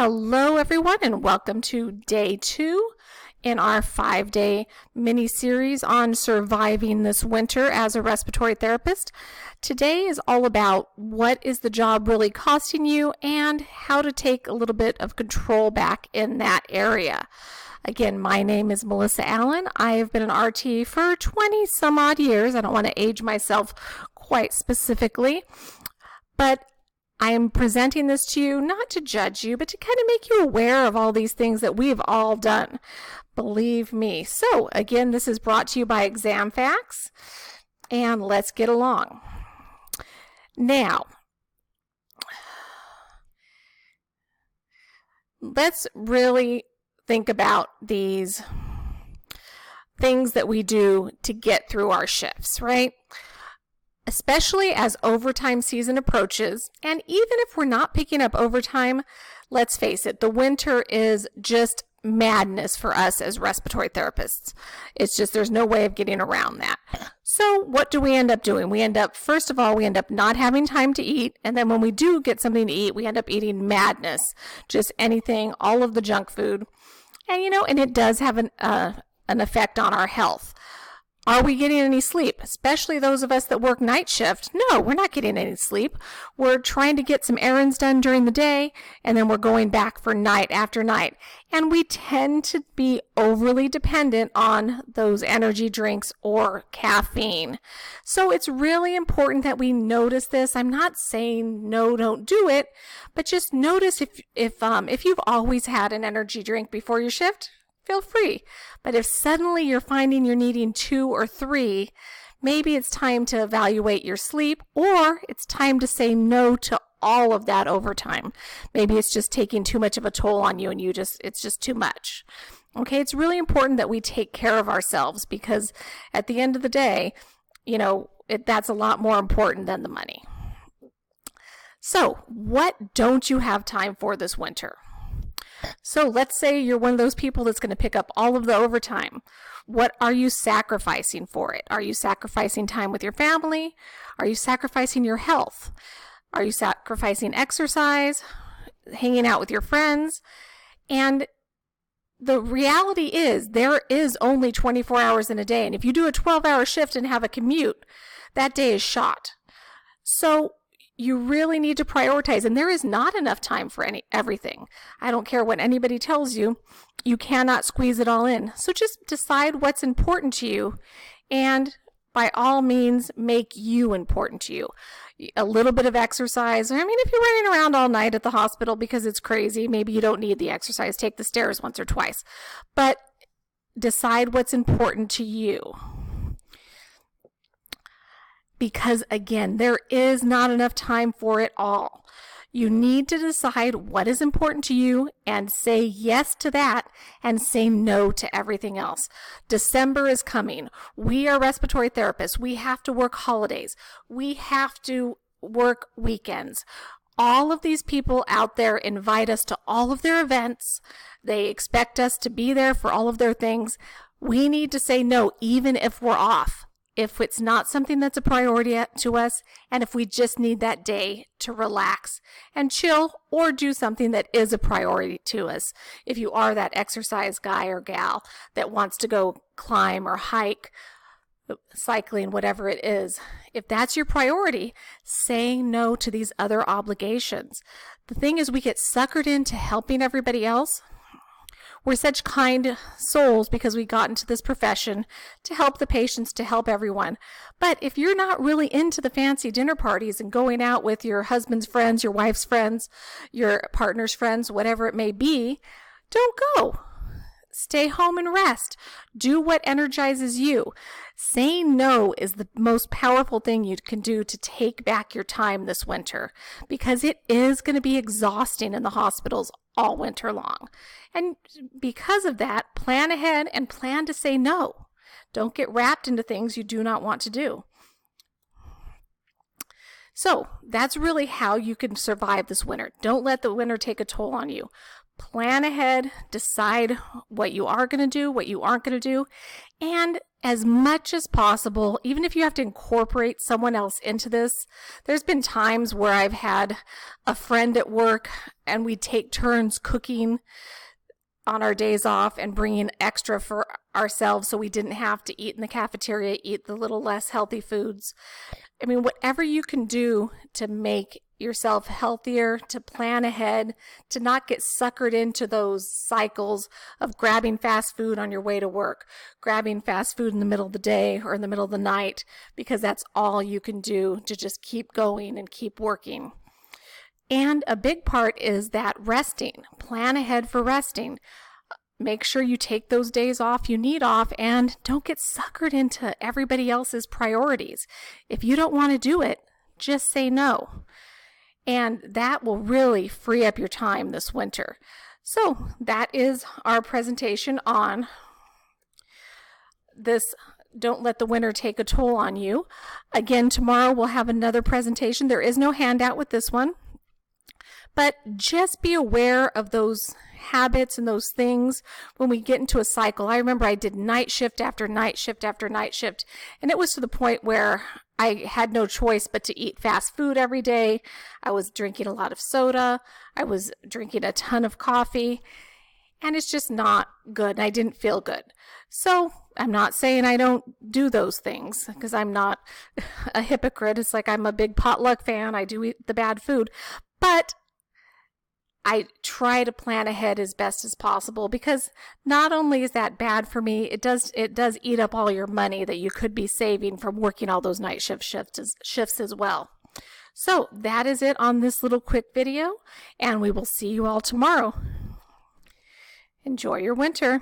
Hello, everyone, and welcome to day 2 in our 5-day mini series on surviving this winter as a respiratory therapist. Today is all about what is the job really costing you and how to take a little bit of control back in that area. Again, my name is Melissa Allen. I have been an RT for 20 some odd years. I don't want to age myself quite specifically, but I am presenting this to you not to judge you, but to kind of make you aware of all these things that we've all done. Believe me. So again, this is brought to you by Exam Facts, and let's get along. Now, let's really think about these things that we do to get through our shifts, right? Especially as overtime season approaches, and even if we're not picking up overtime, let's face it, the winter is just madness for us as respiratory therapists. It's just, there's no way of getting around that. So what do we end up doing? First of all, we end up not having time to eat, and then when we do get something to eat, we end up eating madness, just anything, all of the junk food, and it does have an effect on our health. Are we getting any sleep? Especially those of us that work night shift. No, we're not getting any sleep. We're trying to get some errands done during the day, and then we're going back for night after night. And we tend to be overly dependent on those energy drinks or caffeine. So it's really important that we notice this. I'm not saying no, don't do it, but just notice if you've always had an energy drink before your shift, feel free. But if suddenly you're finding you're needing 2 or 3, maybe it's time to evaluate your sleep, or it's time to say no to all of that overtime. Maybe it's just taking too much of a toll on you and it's just too much. Okay, it's really important that we take care of ourselves, because at the end of the day, that's a lot more important than the money. So, what don't you have time for this winter? So let's say you're one of those people that's going to pick up all of the overtime. What are you sacrificing for it? Are you sacrificing time with your family? Are you sacrificing your health? Are you sacrificing exercise, hanging out with your friends? And the reality is there is only 24 hours in a day. And if you do a 12-hour shift and have a commute, that day is shot. So you really need to prioritize, and there is not enough time for everything. I don't care what anybody tells you, you cannot squeeze it all in. So just decide what's important to you, and by all means, make you important to you. A little bit of exercise. If you're running around all night at the hospital because it's crazy, maybe you don't need the exercise. Take the stairs once or twice. But decide what's important to you. Because again, there is not enough time for it all. You need to decide what is important to you and say yes to that and say no to everything else. December is coming. We are respiratory therapists. We have to work holidays. We have to work weekends. All of these people out there invite us to all of their events. They expect us to be there for all of their things. We need to say no, even if we're off. If it's not something that's a priority to us, and if we just need that day to relax and chill or do something that is a priority to us. If you are that exercise guy or gal that wants to go climb or hike, cycling, whatever it is, if that's your priority, say no to these other obligations. The thing is, we get suckered into helping everybody else. We're such kind souls because we got into this profession to help the patients, to help everyone. But if you're not really into the fancy dinner parties and going out with your husband's friends, your wife's friends, your partner's friends, whatever it may be, don't go. Stay home and rest. Do what energizes you. Saying no is the most powerful thing you can do to take back your time this winter, because it is going to be exhausting in the hospitals all winter long. And because of that, plan ahead and plan to say no. Don't get wrapped into things you do not want to do. So that's really how you can survive this winter. Don't let the winter take a toll on you. Plan ahead, decide what you are going to do, what you aren't going to do, and as much as possible, even if you have to incorporate someone else into this. There's been times where I've had a friend at work and we take turns cooking on our days off and bringing extra for ourselves so we didn't have to eat in the cafeteria, eat the little less healthy foods. I mean, whatever you can do to make yourself healthier, to plan ahead, to not get suckered into those cycles of grabbing fast food on your way to work, grabbing fast food in the middle of the day or in the middle of the night, because that's all you can do to just keep going and keep working. And a big part is that resting. Plan ahead for resting. Make sure you take those days off you need off and don't get suckered into everybody else's priorities. If you don't want to do it, just say no. And that will really free up your time this winter. So that is our presentation on this. Don't let the winter take a toll on you. Again, tomorrow we'll have another presentation. There is no handout with this one. But just be aware of those habits and those things when we get into a cycle. I remember I did night shift after night shift after night shift, and it was to the point where I had no choice but to eat fast food every day. I was drinking a lot of soda. I was drinking a ton of coffee, and it's just not good. I didn't feel good. So I'm not saying I don't do those things because I'm not a hypocrite. It's like I'm a big potluck fan. I do eat the bad food, but I try to plan ahead as best as possible, because not only is that bad for me, it does eat up all your money that you could be saving from working all those night shifts as well. So that is it on this little quick video, and we will see you all tomorrow. Enjoy your winter.